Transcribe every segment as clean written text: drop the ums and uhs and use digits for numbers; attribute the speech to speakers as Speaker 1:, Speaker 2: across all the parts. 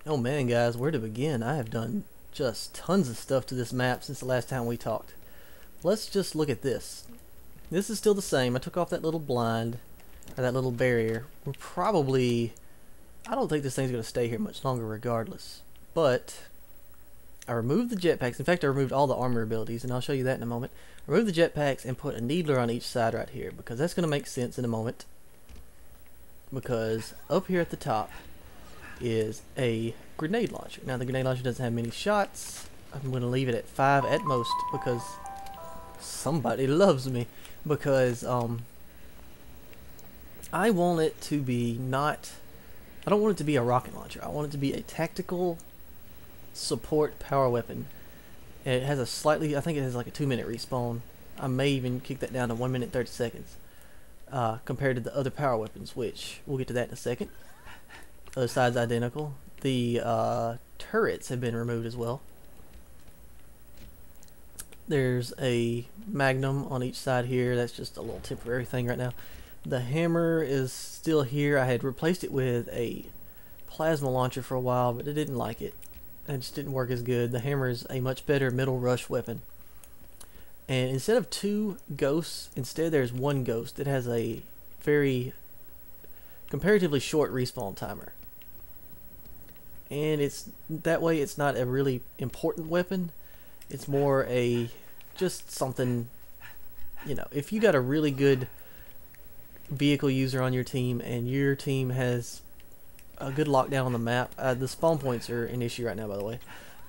Speaker 1: Oh man, guys, where to begin? I have done just tons of stuff to this map since the last time we talked. Let's just look at this. This is still the same. I took off that little blind, or that little barrier. We're probably... I don't think this thing's going to stay here much longer regardless. But I removed the jetpacks. In fact, I removed all the armor abilities, and I'll show you that in a moment. I removed the jetpacks and put a needler on each side right here, because that's going to make sense in a moment. Because up here at the top is a grenade launcher. Now the grenade launcher doesn't have many shots. I'm going to leave it at 5 at most because somebody loves me. Because I want it to be not... I don't want it to be a rocket launcher. I want it to be a tactical support power weapon. And it has a slightly... I think it has like a 2-minute respawn. I may even kick that down to 1 minute 30 seconds. Compared to the other power weapons, which we'll get to that in a second. Other side's identical. The turrets have been removed as well. There's a magnum on each side here. That's just a little temporary thing right now. The hammer is still here. I had replaced it with a plasma launcher for a while, but I didn't like it. It just didn't work as good. The hammer is a much better middle rush weapon. And instead of 2 ghosts, instead there's 1 ghost. It has a very comparatively short respawn timer. And it's that way it's not a really important weapon. It's more a just something, you know, if you got a really good vehicle user on your team and your team has a good lockdown on the map, the spawn points are an issue right now, by the way,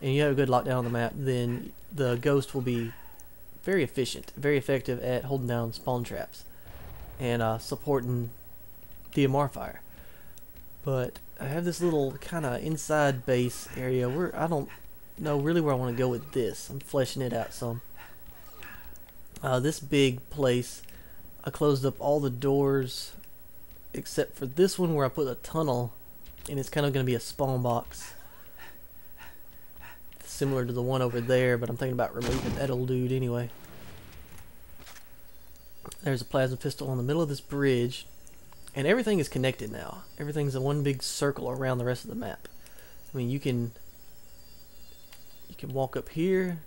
Speaker 1: and you have a good lockdown on the map, then the ghost will be very efficient, very effective at holding down spawn traps and supporting DMR fire. But I have this little kind of inside base area where I don't know really where I want to go with this. I'm fleshing it out some. This big place, I closed up all the doors except for this one where I put a tunnel, and it's kind of going to be a spawn box similar to the one over there, but I'm thinking about removing that old dude anyway. There's a plasma pistol on the middle of this bridge, and everything is connected now. Everything's a one big circle around the rest of the map. I mean, you can walk up here.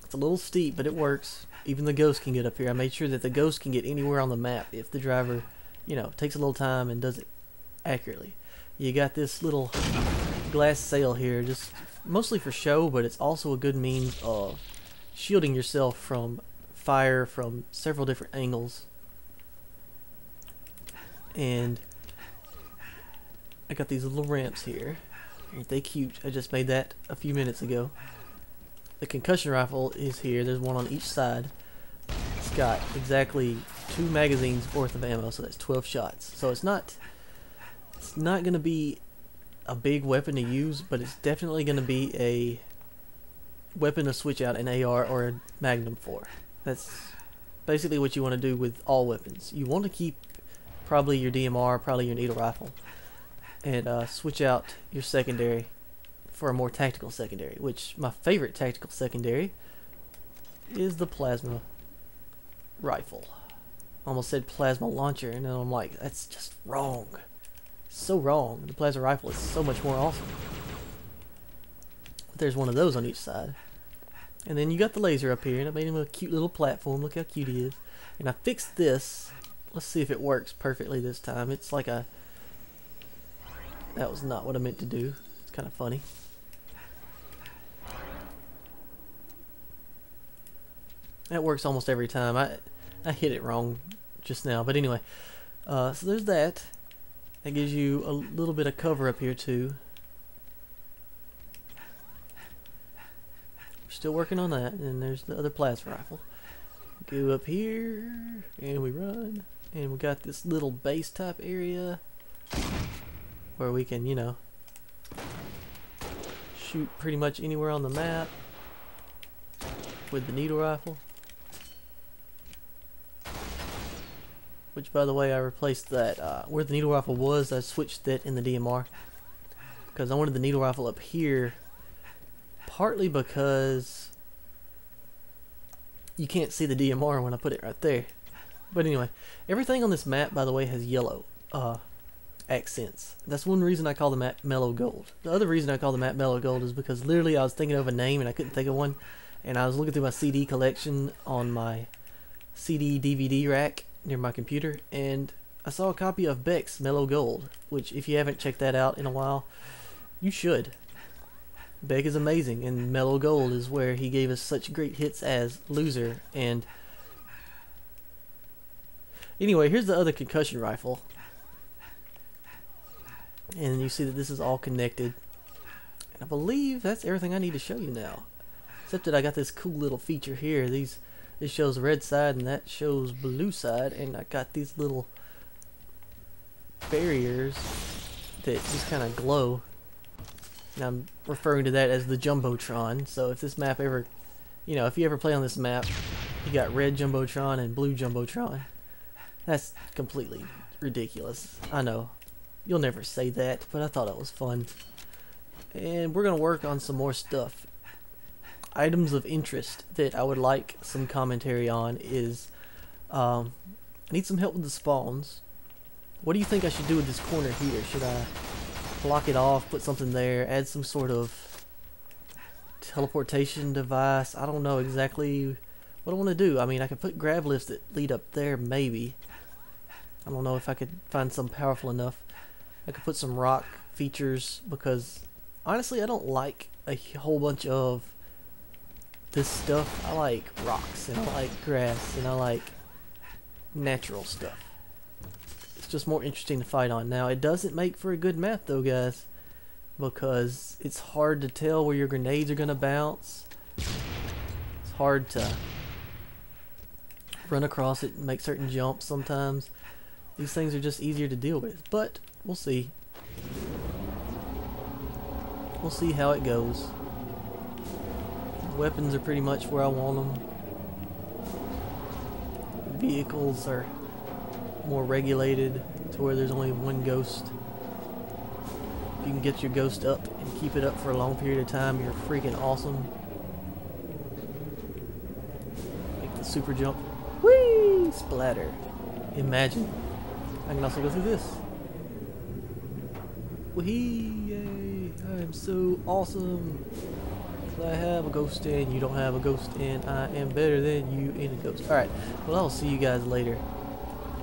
Speaker 1: It's a little steep, but it works. Even the ghost can get up here. I made sure that the ghost can get anywhere on the map if the driver, you know, takes a little time and does it accurately. You got this little glass sail here, just mostly for show, but it's also a good means of shielding yourself from fire from several different angles. And I got these little ramps here. Ain't they cute? I just made that a few minutes ago. The concussion rifle is here. There's one on each side. It's got exactly 2 magazines worth of ammo, so that's 12 shots. So it's not going to be a big weapon to use, but it's definitely going to be a weapon to switch out an AR or a Magnum for. That's basically what you want to do with all weapons. You want to keep probably your DMR, probably your needle rifle, and switch out your secondary for a more tactical secondary, which my favorite tactical secondary is the plasma rifle. Almost said plasma launcher, and then I'm like, that's just wrong. So wrong. The plasma rifle is so much more awesome. But there's one of those on each side. And then you got the laser up here, and I made him a cute little platform. Look how cute he is. And I fixed this. Let's see if it works perfectly this time. It's like a... That was not what I meant to do. It's kind of funny. That works almost every time. I hit it wrong just now. But anyway. So there's that. That gives you a little bit of cover up here too. We're still working on that. And there's the other plasma rifle. Go up here. And we run. And we got this little base type area where we can, you know, shoot pretty much anywhere on the map with the needle rifle. Which, by the way, I replaced that where the needle rifle was. I switched that in the DMR because I wanted the needle rifle up here, partly because you can't see the DMR when I put it right there. But anyway, everything on this map, by the way, has yellow. accents. That's one reason I call the map Mellow Gold. The other reason I call the map Mellow Gold is because literally I was thinking of a name and I couldn't think of one, and I was looking through my CD collection on my CD DVD rack near my computer, and I saw a copy of Beck's Mellow Gold, which if you haven't checked that out in a while, you should. Beck is amazing, and Mellow Gold is where he gave us such great hits as Loser. And anyway, here's the other concussion rifle, and you see that this is all connected, and I believe that's everything I need to show you now, except that I got this cool little feature here. This shows red side and that shows blue side, and I got these little barriers that just kind of glow, and I'm referring to that as the Jumbotron. So if this map ever, if you ever play on this map, you got red Jumbotron and blue Jumbotron. That's completely ridiculous. I know, you'll never say that, but I thought it was fun. And we're gonna work on some more stuff. Items of interest that I would like some commentary on is, I need some help with the spawns. What do you think I should do with this corner here? Should I block it off, put something there, add some sort of teleportation device? I don't know exactly what I want to do. I mean, I could put grab lifts that lead up there, maybe. I don't know if I could find some powerful enough. I could put some rock features, because honestly I don't like a whole bunch of this stuff. I like rocks, and I like grass, and I like natural stuff. It's just more interesting to fight on. Now, it doesn't make for a good map though, guys, because it's hard to tell where your grenades are gonna bounce. It's hard to run across it and make certain jumps sometimes. These things are just easier to deal with, but we'll see. We'll see how it goes. Weapons are pretty much where I want them. Vehicles are more regulated to where there's only one ghost. If you can get your ghost up and keep it up for a long period of time, you're freaking awesome. Make the super jump. Whee! Splatter. Imagine. I can also go through this. Whee! Yay! I am so awesome. I have a ghost and you don't have a ghost, and I am better than you in a ghost. Alright, well, I'll see you guys later.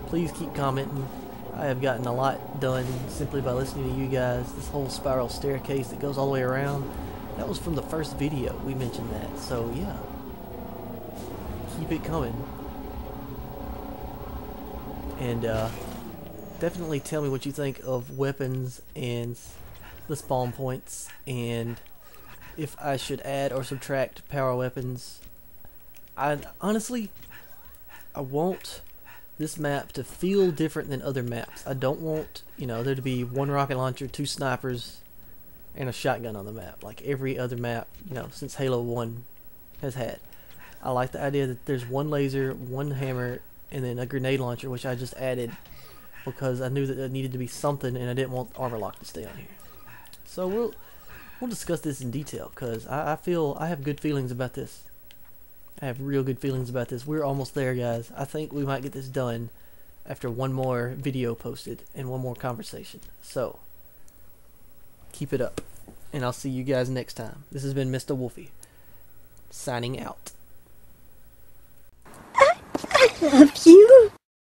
Speaker 1: Please keep commenting. I have gotten a lot done simply by listening to you guys. This whole spiral staircase that goes all the way around, that was from the first video. We mentioned that. So yeah, keep it coming. And definitely tell me what you think of weapons and the spawn points, and if I should add or subtract power weapons. Honestly, I want this map to feel different than other maps. I don't want, there to be one rocket launcher, 2 snipers, and a shotgun on the map like every other map, since Halo 1 has had. I like the idea that there's one laser, one hammer, and then a grenade launcher, which I just added because I knew that there needed to be something, and I didn't want armor lock to stay on here. So we'll discuss this in detail, because I feel I have good feelings about this. I have real good feelings about this. We're almost there, guys. I think we might get this done after one more video posted and one more conversation. So keep it up, and I'll see you guys next time. This has been Mr. Wolfie, signing out.
Speaker 2: I love you.